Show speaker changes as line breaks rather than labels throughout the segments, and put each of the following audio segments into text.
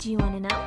Do you wanna know?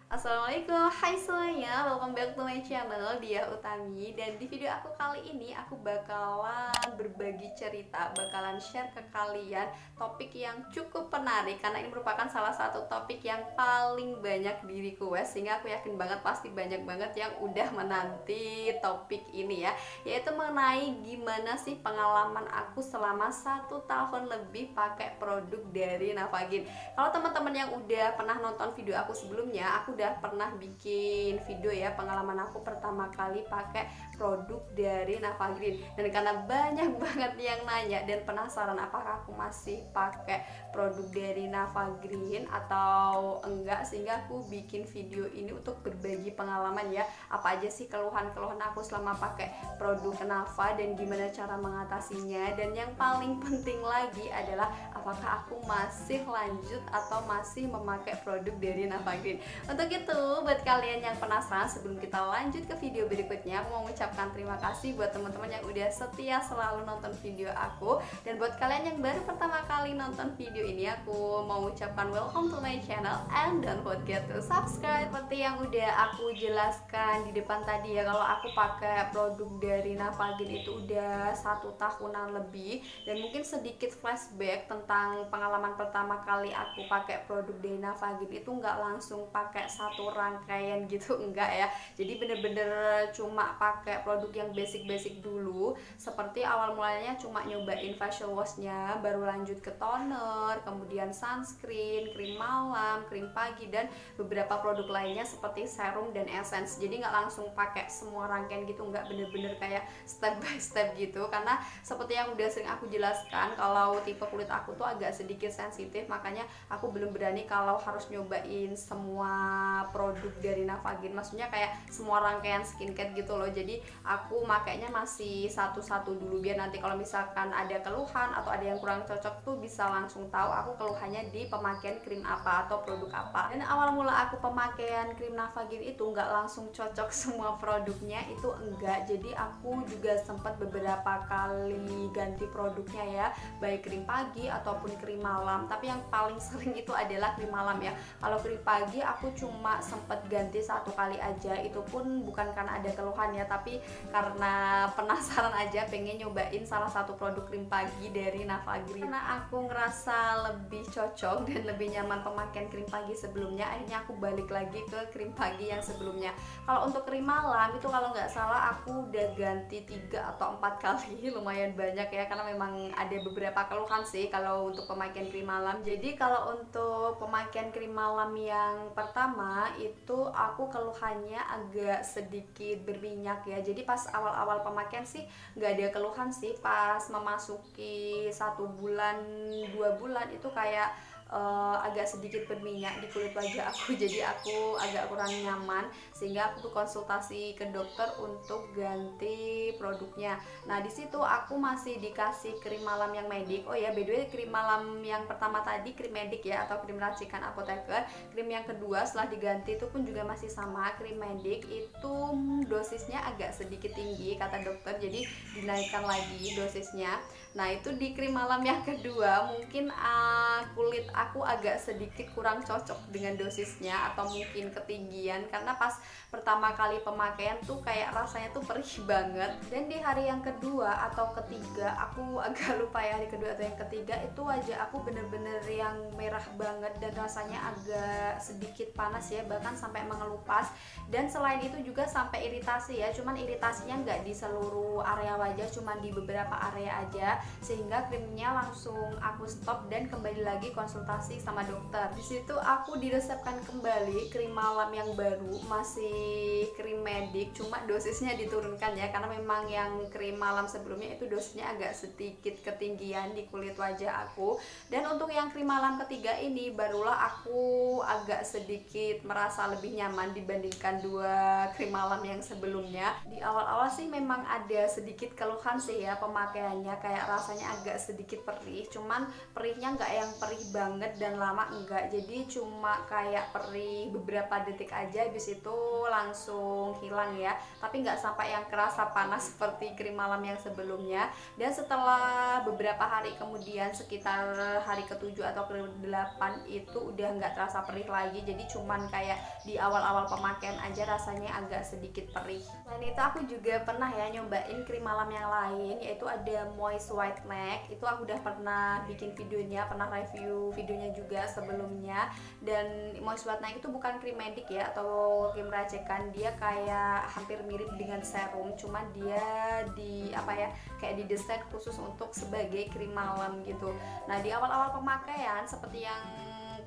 Assalamualaikum, hai semuanya, welcome back to my channel Diah Utami. Dan di video aku kali ini aku bakalan berbagi cerita, bakalan share ke kalian topik yang cukup menarik, karena ini merupakan salah satu topik yang paling banyak di request, sehingga aku yakin banget pasti banyak banget yang udah menanti topik ini ya, yaitu mengenai gimana sih pengalaman aku selama 1 tahun lebih pakai produk dari Navagin. Kalau teman-teman yang udah pernah nonton video aku sebelumnya, aku udah pernah bikin video ya pengalaman aku pertama kali pakai produk dari Navagin. Dan karena banyak banget yang nanya dan penasaran apakah aku masih pakai produk dari Navagin atau enggak, sehingga aku bikin video ini untuk berbagi pengalaman ya, apa aja sih keluhan-keluhan aku selama pakai produk Nava dan gimana cara mengatasinya. Dan yang paling penting lagi adalah apakah aku masih lanjut atau masih memakai produk dari Navagin. Untuk itu, buat kalian yang penasaran, sebelum kita lanjut ke video berikutnya, aku mau mengucapkan terima kasih buat teman-teman yang udah setia selalu nonton video aku. Dan buat kalian yang baru pertama kali nonton video ini, aku mau mengucapkan welcome to my channel and don't forget to subscribe. Seperti yang udah aku jelaskan di depan tadi ya, kalau aku pakai produk dari Navagin itu udah 1 tahunan lebih. Dan mungkin sedikit flashback tentang pengalaman pertama kali aku pakai produk dari Navagin, itu nggak langsung pakai satu rangkaian gitu, enggak ya. Jadi bener-bener cuma pakai produk yang basic-basic dulu, seperti awal mulanya cuma nyobain facial washnya, baru lanjut ke toner, kemudian sunscreen, krim malam, krim pagi, dan beberapa produk lainnya seperti serum dan essence. Jadi nggak langsung pakai semua rangkaian gitu, nggak, bener-bener kayak step by step gitu. Karena seperti yang udah sering aku jelaskan, kalau tipe kulit aku tuh agak sedikit sensitif, makanya aku belum berani kalau harus nyobain semua produk dari Navagin, maksudnya kayak semua rangkaian skincare gitu loh. Jadi aku makainya masih satu-satu dulu, biar nanti kalau misalkan ada keluhan atau ada yang kurang cocok tuh bisa langsung tahu aku keluhannya di pemakaian krim apa atau produk apa. Dan awal mula aku pemakaian krim Navagin itu nggak langsung cocok semua produknya, itu enggak. Jadi aku juga sempat beberapa kali ganti produknya ya, baik krim pagi ataupun krim malam. Tapi yang paling sering itu adalah krim malam ya. Kalau krim pagi aku cuma sempat ganti 1 kali aja, itu pun bukan karena ada keluhan ya, tapi karena penasaran aja, pengen nyobain salah satu produk krim pagi dari Navagin. Karena aku ngerasa lebih cocok dan lebih nyaman pemakaian krim pagi sebelumnya, akhirnya aku balik lagi ke krim pagi yang sebelumnya. Kalau untuk krim malam itu kalau nggak salah aku udah ganti 3 atau 4 kali lumayan banyak ya, karena memang ada beberapa keluhan sih kalau untuk pemakaian krim malam. Jadi kalau untuk pemakaian krim malam yang pertama itu aku keluhannya agak sedikit berminyak ya. Jadi pas awal-awal pemakaian sih nggak ada keluhan sih, pas memasuki 1 bulan 2 bulan itu kayak agak sedikit berminyak di kulit wajah aku, jadi aku agak kurang nyaman, sehingga aku tuh konsultasi ke dokter untuk ganti produknya. Nah di situ aku masih dikasih krim malam yang medik. Oh ya, by the way, krim malam yang pertama tadi krim medik ya, atau krim racikan apoteker. Krim yang kedua setelah diganti itu pun juga masih sama, krim medik. Itu dosisnya agak sedikit tinggi kata dokter, jadi dinaikkan lagi dosisnya. Nah itu di krim malam yang kedua mungkin kulit aku agak sedikit kurang cocok dengan dosisnya, atau mungkin ketinggian, karena pas pertama kali pemakaian tuh kayak rasanya tuh perih banget. Dan di hari yang kedua atau ketiga, aku agak lupa ya, hari kedua atau yang ketiga, itu wajah aku bener-bener yang merah banget dan rasanya agak sedikit panas ya, bahkan sampai mengelupas. Dan selain itu juga sampai iritasi ya, cuman iritasinya nggak di seluruh area wajah, cuman di beberapa area aja, sehingga krimnya langsung aku stop dan kembali lagi konsultasi sama dokter. Di situ aku diresepkan kembali krim malam yang baru, masih krim medik, cuma dosisnya diturunkan ya, karena memang yang krim malam sebelumnya itu dosisnya agak sedikit ketinggian di kulit wajah aku. Dan untuk yang krim malam ketiga ini barulah aku agak sedikit merasa lebih nyaman dibandingkan 2 krim malam yang sebelumnya. Di awal-awal sih memang ada sedikit keluhan sih ya pemakaiannya, kayak rasanya agak sedikit perih, cuman perihnya nggak yang perih banget banget dan lama enggak, jadi cuma kayak perih beberapa detik aja, habis itu langsung hilang ya, tapi nggak sampai yang kerasa panas seperti krim malam yang sebelumnya. Dan setelah beberapa hari kemudian, sekitar hari ke-7 atau ke-8 itu udah nggak terasa perih lagi, jadi cuman kayak di awal-awal pemakaian aja rasanya agak sedikit perih. Selain itu aku juga pernah ya nyobain krim malam yang lain, yaitu ada Moist White Neck. Itu aku udah pernah bikin videonya, pernah review videonya juga sebelumnya. Dan Moist White Neck itu bukan krim medik ya atau krim racekan, dia kayak hampir mirip dengan serum, cuman dia di apa ya, kayak didesain khusus untuk sebagai krim malam gitu. Nah, di awal-awal pemakaian seperti yang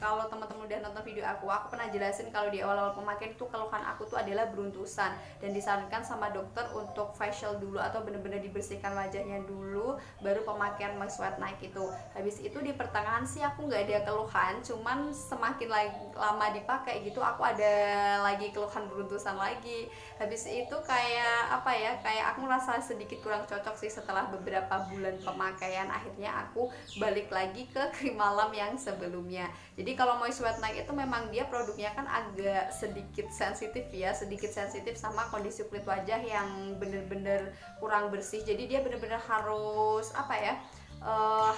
kalau teman-teman udah nonton video aku pernah jelasin kalau di awal-awal pemakaian itu keluhan aku tuh adalah beruntusan, dan disarankan sama dokter untuk facial dulu atau bener-bener dibersihkan wajahnya dulu baru pemakaian Moist White Night itu. Habis itu di pertengahan sih aku nggak ada keluhan, cuman semakin lama dipakai gitu aku ada lagi keluhan beruntusan lagi. Habis itu kayak apa ya, kayak aku merasa sedikit kurang cocok sih. Setelah beberapa bulan pemakaian akhirnya aku balik lagi ke krim malam yang sebelumnya. Jadi kalau Moist White Night itu memang dia produknya kan agak sedikit sensitif ya, sedikit sensitif sama kondisi kulit wajah yang bener-bener kurang bersih. Jadi dia bener-bener harus apa ya,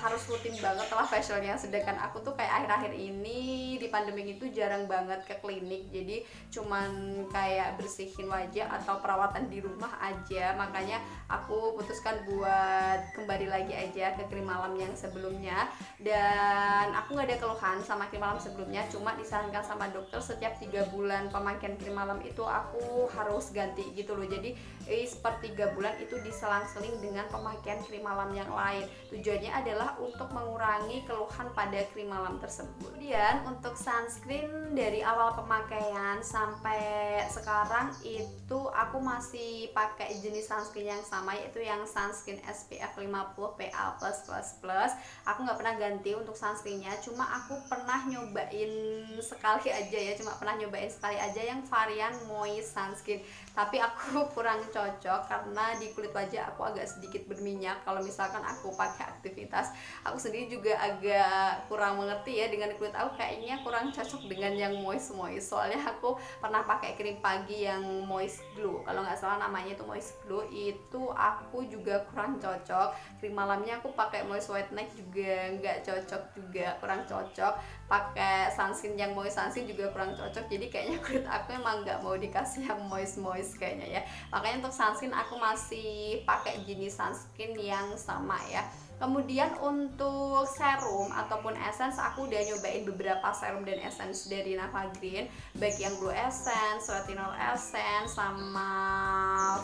harus rutin banget lah facialnya. Sedangkan aku tuh kayak akhir-akhir ini di pandemi itu jarang banget ke klinik, jadi cuman kayak bersihin wajah atau perawatan di rumah aja. Makanya aku putuskan buat kembali lagi aja ke krim malam yang sebelumnya. Dan aku nggak ada keluhan sama krim malam sebelumnya, cuma disarankan sama dokter setiap 3 bulan pemakaian krim malam itu aku harus ganti gitu loh. Jadi per 3 bulan itu diselang-seling dengan pemakaian krim malam yang lain. Tujuannya adalah untuk mengurangi keluhan pada krim malam tersebut. Kemudian untuk sunscreen dari awal pemakaian sampai sekarang itu aku masih pakai jenis sunscreen yang sama, yaitu yang sunscreen SPF 50 PA+++. Aku nggak pernah ganti untuk sunscreennya, cuma aku pernah nyobain sekali aja ya, yang varian moist sunscreen. Tapi aku kurang cocok karena di kulit wajah aku agak sedikit berminyak. Kalau misalkan aku pakai aktivitas, aku sendiri juga agak kurang mengerti ya dengan kulit aku, kayaknya kurang cocok dengan yang moist. Soalnya aku pernah pakai krim pagi yang moist glow, kalau nggak salah namanya itu moist glow, itu aku juga kurang cocok. Krim malamnya aku pakai Moist White Night juga nggak cocok, juga kurang cocok. Pakai sunscreen yang moist sunscreen juga kurang cocok. Jadi kayaknya kulit aku emang nggak mau dikasih yang moist kayaknya ya. Makanya untuk sunscreen aku masih pakai jenis sunscreen yang sama ya. Kemudian untuk serum ataupun essence, aku udah nyobain beberapa serum dan essence dari Navagreen, baik yang Glow Essence, Retinol Essence, sama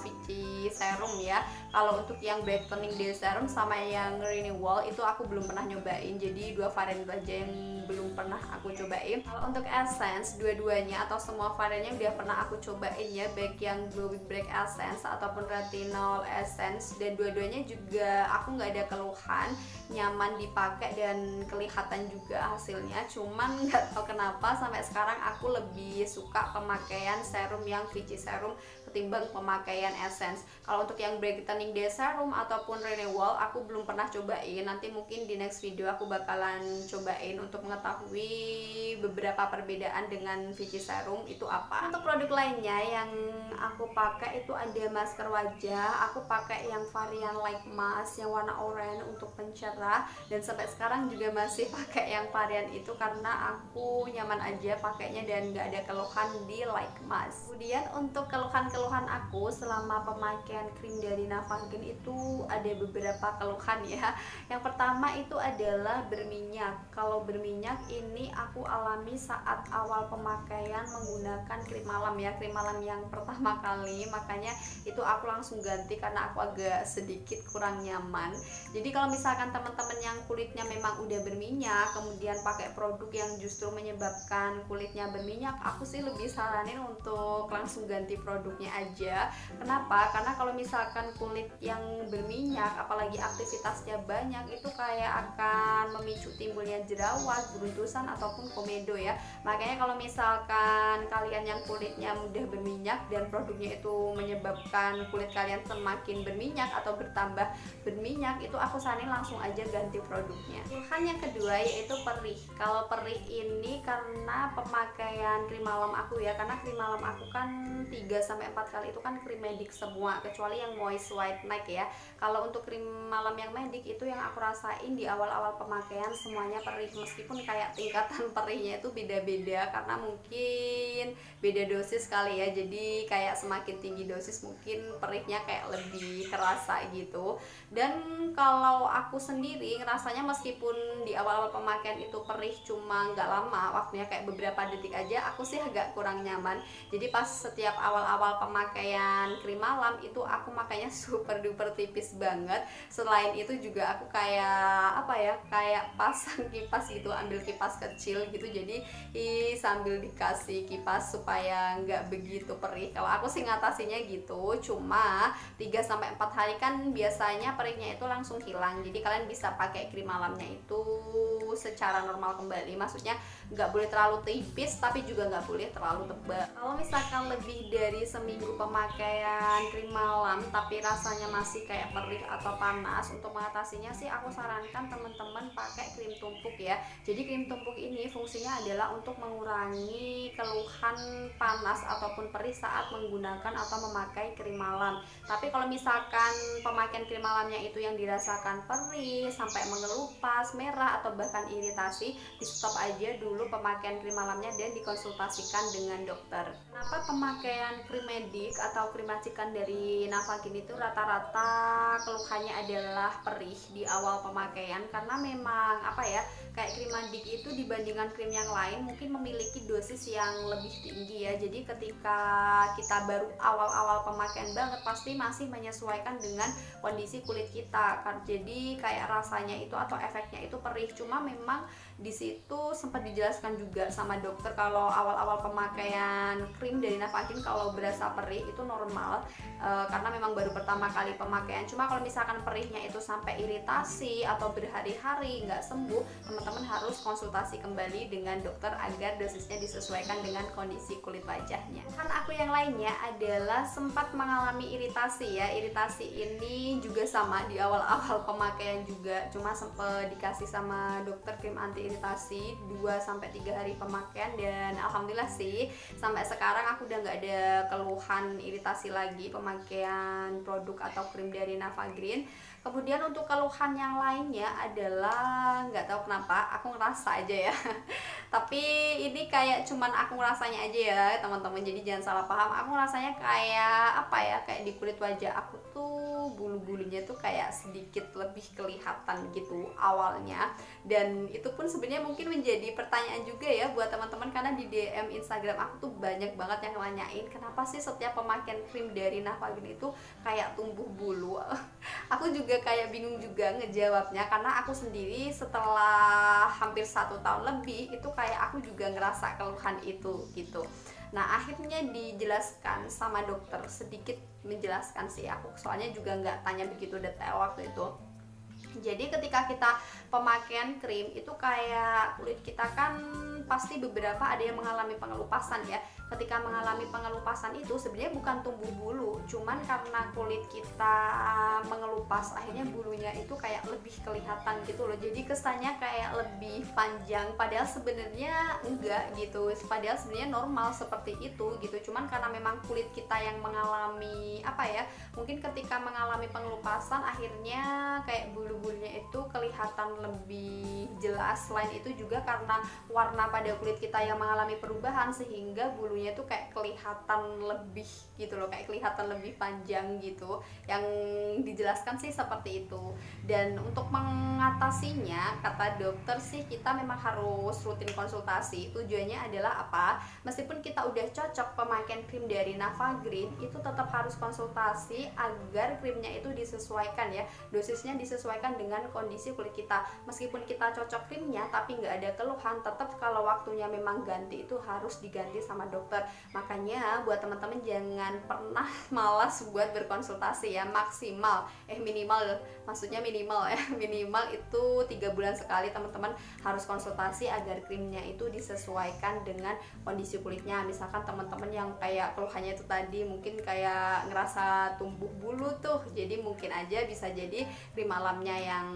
Vichy Serum ya. Kalau untuk yang Brightening Day Serum sama yang Renewal itu aku belum pernah nyobain, jadi 2 varian itu aja yang belum pernah aku cobain. Kalau untuk essence, dua-duanya atau semua variannya udah pernah aku cobain ya, baik yang Glow with Break Essence ataupun Retinol Essence, dan dua-duanya juga aku nggak ada keluhan, nyaman dipakai dan kelihatan juga hasilnya. Cuman nggak tahu kenapa sampai sekarang aku lebih suka pemakaian serum yang Vichy Serum ketimbang pemakaian essence. Kalau untuk yang Brightening Day Serum ataupun Renewal aku belum pernah cobain. Nanti mungkin di next video aku bakalan cobain untuk mengetahui beberapa perbedaan dengan Vichy Serum itu apa. Untuk produk lainnya yang aku pakai itu ada masker wajah. Aku pakai yang varian Light Mask yang warna oranye untuk pencerah, dan sampai sekarang juga masih pakai yang varian itu karena aku nyaman aja pakainya dan gak ada keluhan di Light Mask. Kemudian untuk keluhan aku selama pemakaian krim dari Navagreen itu ada beberapa keluhan ya. Yang pertama itu adalah berminyak. Kalau berminyak ini aku alami saat awal pemakaian menggunakan krim malam ya, krim malam yang pertama kali, makanya itu aku langsung ganti karena aku agak sedikit kurang nyaman. Jadi kalau misalkan teman-teman yang kulitnya memang udah berminyak kemudian pakai produk yang justru menyebabkan kulitnya berminyak, aku sih lebih saranin untuk langsung ganti produknya aja. Kenapa? Karena kalau misalkan kulit kulit yang berminyak, apalagi aktivitasnya banyak, itu kayak akan memicu timbulnya jerawat, beruntusan ataupun komedo ya. Makanya kalau misalkan kalian yang kulitnya mudah berminyak dan produknya itu menyebabkan kulit kalian semakin berminyak atau bertambah berminyak, itu aku saranin langsung aja ganti produknya. Keluhan yang kedua yaitu perih. Kalau perih ini karena pemakaian krim malam aku ya, karena krim malam aku kan 3-4 kali itu kan krim medik semua, kecuali yang moist white night ya. Kalau untuk krim malam yang medik itu yang aku rasain di awal-awal pemakaian semuanya perih, meskipun kayak tingkatan perihnya itu beda-beda karena mungkin beda dosis kali ya. Jadi kayak semakin tinggi dosis mungkin perihnya kayak lebih terasa gitu. Dan kalau aku sendiri ngerasanya meskipun di awal-awal pemakaian itu perih cuma nggak lama, waktunya kayak beberapa detik aja, aku sih agak kurang nyaman. Jadi pas setiap awal-awal pemakaian krim malam itu aku makanya super duper tipis banget. Selain itu juga aku kayak apa ya, kayak pasang kipas gitu, ambil kipas kecil gitu, jadi sambil dikasih kipas supaya nggak begitu perih. Kalau aku sih ngatasinya gitu. Cuma 3-4 hari kan biasanya perihnya itu langsung hilang, jadi kalian bisa pakai krim malamnya itu secara normal kembali. Maksudnya nggak boleh terlalu tipis tapi juga nggak boleh terlalu tebal. Kalau misalkan lebih dari seminggu pemakaian krim malam tapi rasanya masih kayak perih atau panas, untuk mengatasinya sih aku sarankan teman-teman pakai krim tumpuk ya. Jadi krim tumpuk ini fungsinya adalah untuk mengurangi keluhan panas ataupun perih saat menggunakan atau memakai krim malam. Tapi kalau misalkan pemakaian krim malamnya itu yang dirasakan perih sampai mengelupas, merah atau bahkan iritasi, di stop aja dulu pemakaian krim malamnya dan dikonsultasikan dengan dokter. Kenapa pemakaian krim medik atau krim racikan dari Navagin itu rata-rata keluhannya adalah perih di awal pemakaian? Karena memang apa ya, kayak krim medik itu dibandingkan krim yang lain mungkin memiliki dosis yang lebih tinggi ya. Jadi ketika kita baru awal-awal pemakaian banget, pasti masih menyesuaikan dengan kondisi kulit kita kan. Jadi kayak rasanya itu atau efeknya itu perih. Cuma memang di situ sempat dijelaskan juga sama dokter kalau awal-awal pemakaian krim dari Navagin kalau berasa perih itu normal, karena memang baru pertama kali pemakaian. Cuma kalau misalkan perihnya itu sampai iritasi atau berhari-hari nggak sembuh, teman-teman harus konsultasi kembali dengan dokter agar dosisnya disesuaikan dengan kondisi kulit wajahnya. Kan aku yang lainnya adalah sempat mengalami iritasi ya. Iritasi ini juga sama di awal-awal pemakaian juga, cuma sempat dikasih sama dokter krim anti iritasi 2-3 hari pemakaian, dan alhamdulillah sih sampai sekarang aku udah nggak ada keluhan iritasi lagi pemakaian produk atau krim dari Navagin. Kemudian untuk keluhan yang lainnya adalah nggak tahu kenapa aku ngerasa aja ya tapi ini kayak cuman aku ngerasanya aja ya teman-teman, jadi jangan salah paham. Aku rasanya kayak apa ya, kayak di kulit wajah aku tuh bulu-bulunya tuh kayak sedikit lebih kelihatan gitu awalnya, dan itu pun sebenarnya mungkin menjadi pertanyaan juga ya buat teman-teman, karena di DM Instagram aku tuh banyak banget yang nanyain kenapa sih setiap pemakaian krim dari Navagin itu kayak tumbuh bulu. Aku juga kayak bingung juga ngejawabnya, karena aku sendiri setelah hampir 1 tahun lebih itu kayak aku juga ngerasa keluhan itu gitu. Nah akhirnya dijelaskan sama dokter, sedikit menjelaskan sih aku, soalnya juga nggak tanya begitu detail waktu itu. Jadi ketika kita pemakaian krim itu kayak kulit kita kan pasti beberapa ada yang mengalami pengelupasan ya. Ketika mengalami pengelupasan itu sebenarnya bukan tumbuh bulu, cuman karena kulit kita mengelupas akhirnya bulunya itu kayak lebih kelihatan gitu loh. Jadi kesannya kayak lebih panjang, padahal sebenarnya enggak gitu. Padahal sebenarnya normal seperti itu gitu. Cuman karena memang kulit kita yang mengalami apa ya, mungkin ketika mengalami pengelupasan akhirnya kayak bulu-bulunya itu kelihatan lebih jelas. Selain itu juga karena warna pada kulit kita yang mengalami perubahan sehingga bulunya tuh kayak kelihatan lebih gitu loh, kayak kelihatan lebih panjang gitu. Yang dijelaskan sih seperti itu. Dan untuk mengatasinya kata dokter sih kita memang harus rutin konsultasi. Tujuannya adalah apa? Meskipun kita udah cocok pemakaian krim dari Navagin, itu tetap harus konsultasi agar krimnya itu disesuaikan ya, dosisnya disesuaikan dengan kondisi kulit kita. Meskipun kita cocok krimnya tapi nggak ada keluhan, tetap kalau waktunya memang ganti itu harus diganti sama dokter dokter. Makanya buat teman-teman jangan pernah malas buat berkonsultasi ya, minimal ya minimal itu 3 bulan sekali teman-teman harus konsultasi agar krimnya itu disesuaikan dengan kondisi kulitnya. Misalkan teman-teman yang kayak keluhannya itu tadi mungkin kayak ngerasa tumbuh bulu tuh, jadi mungkin aja bisa jadi krim malamnya yang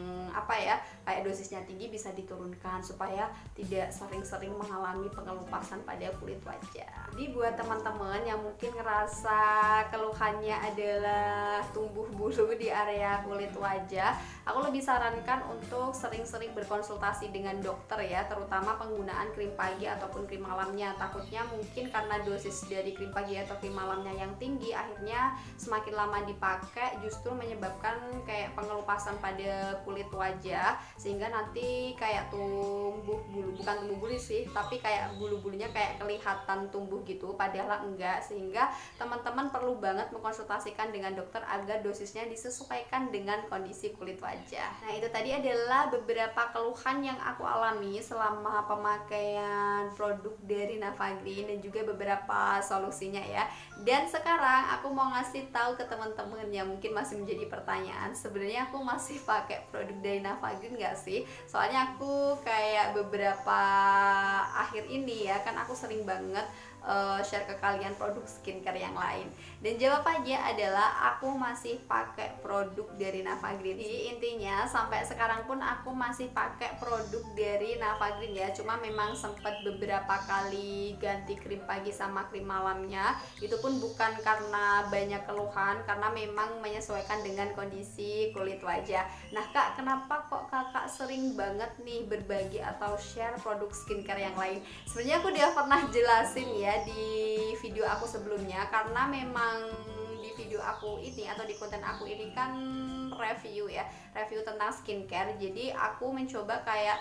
kayak dosisnya tinggi bisa diturunkan supaya tidak sering-sering mengalami pengelupasan pada kulit wajah. Jadi buat teman-teman yang mungkin ngerasa keluhannya adalah tumbuh bulu di area kulit wajah, aku lebih sarankan untuk sering-sering berkonsultasi dengan dokter ya, terutama penggunaan krim pagi ataupun krim malamnya. Takutnya mungkin karena dosis dari krim pagi atau krim malamnya yang tinggi, akhirnya semakin lama dipakai justru menyebabkan kayak pengelupasan pada kulit wajah, sehingga nanti kayak tumbuh bulu, bukan tumbuh bulu sih, tapi kayak bulu-bulunya kayak kelihatan tumbuh gitu, padahal enggak. Sehingga teman-teman perlu banget mengkonsultasikan dengan dokter agar dosisnya disesuaikan dengan kondisi kulit wajah. Nah, itu tadi adalah beberapa keluhan yang aku alami selama pemakaian produk dari Navagreen dan juga beberapa solusinya ya. Dan sekarang aku mau ngasih tahu ke teman-teman yang mungkin masih menjadi pertanyaan, sebenarnya aku masih pakai produk dari Navagreen nggak sih? Soalnya aku kayak beberapa akhir ini ya, kan aku sering banget share ke kalian produk skincare yang lain, dan jawabannya adalah aku masih pakai produk dari Navagreen. Jadi intinya sampai sekarang pun aku masih pakai produk dari Navagreen ya, cuma memang sempat beberapa kali ganti krim pagi sama krim malamnya. Itu pun bukan karena banyak keluhan, karena memang menyesuaikan dengan kondisi kulit wajah. Nah kak, kenapa kok kakak sering banget nih berbagi atau share produk skincare yang lain? Sebenarnya aku udah pernah jelasin ya di video aku sebelumnya, karena memang di video aku ini atau di konten aku ini kan review tentang skincare. Jadi aku mencoba kayak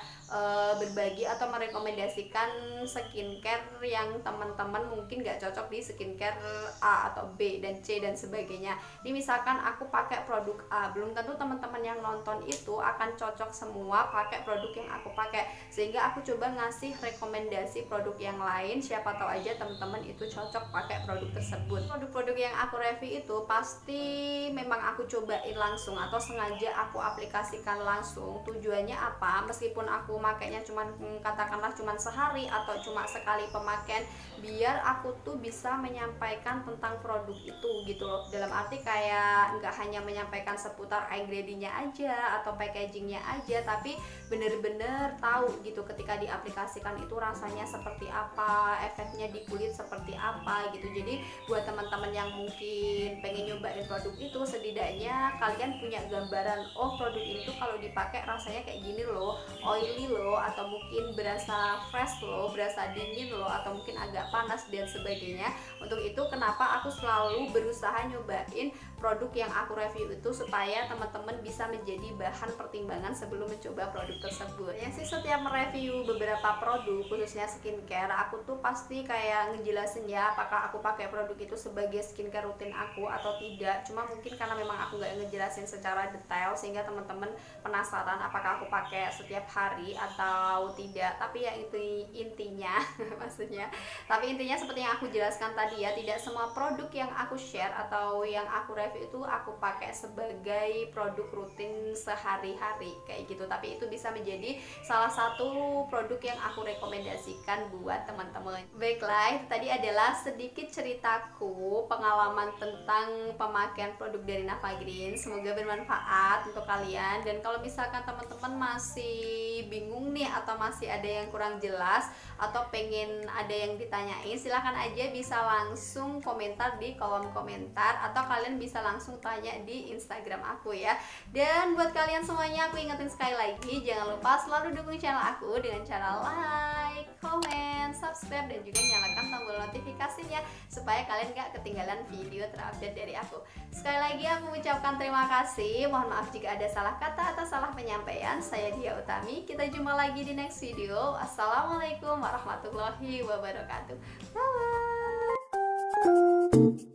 berbagi atau merekomendasikan skincare yang teman-teman mungkin gak cocok di skincare A atau B dan C dan sebagainya. Ini misalkan aku pakai produk A, belum tentu teman-teman yang nonton itu akan cocok semua pakai produk yang aku pakai, sehingga aku coba ngasih rekomendasi produk yang lain, siapa tahu aja teman-teman itu cocok pakai produk tersebut. Produk-produk yang aku review itu pasti memang aku cobain langsung atau sengaja aku aplikasikan langsung. Tujuannya apa? Meskipun aku makainya cuman katakanlah cuman sehari atau cuma sekali pemakaian, biar aku tuh bisa menyampaikan tentang produk itu gitu loh. Dalam arti kayak nggak hanya menyampaikan seputar ingredient-nya aja atau packagingnya aja, tapi bener-bener tahu gitu ketika diaplikasikan itu rasanya seperti apa, efeknya di kulit seperti apa gitu. Jadi buat teman-teman yang mungkin pengen nyobain produk itu, setidaknya kalian punya gambaran, oh produk ini tuh kalau dipakai rasanya kayak gini loh, oily loh, atau mungkin berasa fresh loh, berasa dingin loh, atau mungkin agak panas dan sebagainya. Untuk itu kenapa aku selalu berusaha nyobain produk yang aku review itu, supaya teman-teman bisa menjadi bahan pertimbangan sebelum mencoba produk tersebut. Ya sih, setiap mereview beberapa produk khususnya skincare, aku tuh pasti kayak ngejelasin ya apakah aku pakai produk itu sebagai skincare rutin aku atau tidak. Cuma mungkin karena memang aku nggak ngejelasin secara detail sehingga teman-teman penasaran apakah aku pakai setiap hari atau tidak. Tapi ya itu intinya maksudnya. Tapi intinya seperti yang aku jelaskan tadi ya, tidak semua produk yang aku share atau yang aku review itu aku pakai sebagai produk rutin sehari-hari kayak gitu. Tapi itu bisa menjadi salah satu produk yang aku rekomendasikan buat teman-teman. Baiklah, itu tadi adalah sedikit ceritaku, pengalaman tentang pemakaian produk dari Navagreen. Semoga bermanfaat untuk kalian. Dan kalau misalkan teman-teman masih bingung nih atau masih ada yang kurang jelas atau pengen ada yang ditanyain, silahkan aja bisa langsung komentar di kolom komentar, atau kalian bisa langsung tanya di Instagram aku ya. Dan buat kalian semuanya, aku ingetin sekali lagi, jangan lupa selalu dukung channel aku dengan cara like, comment, subscribe, dan juga nyalakan tombol notifikasinya supaya kalian gak ketinggalan video terupdate dari aku. Sekali lagi aku mengucapkan terima kasih. Mohon maaf jika ada salah kata atau salah penyampaian. Saya Dia Utami. Kita jumpa lagi di next video. Assalamualaikum warahmatullahi wabarakatuh. Bye bye.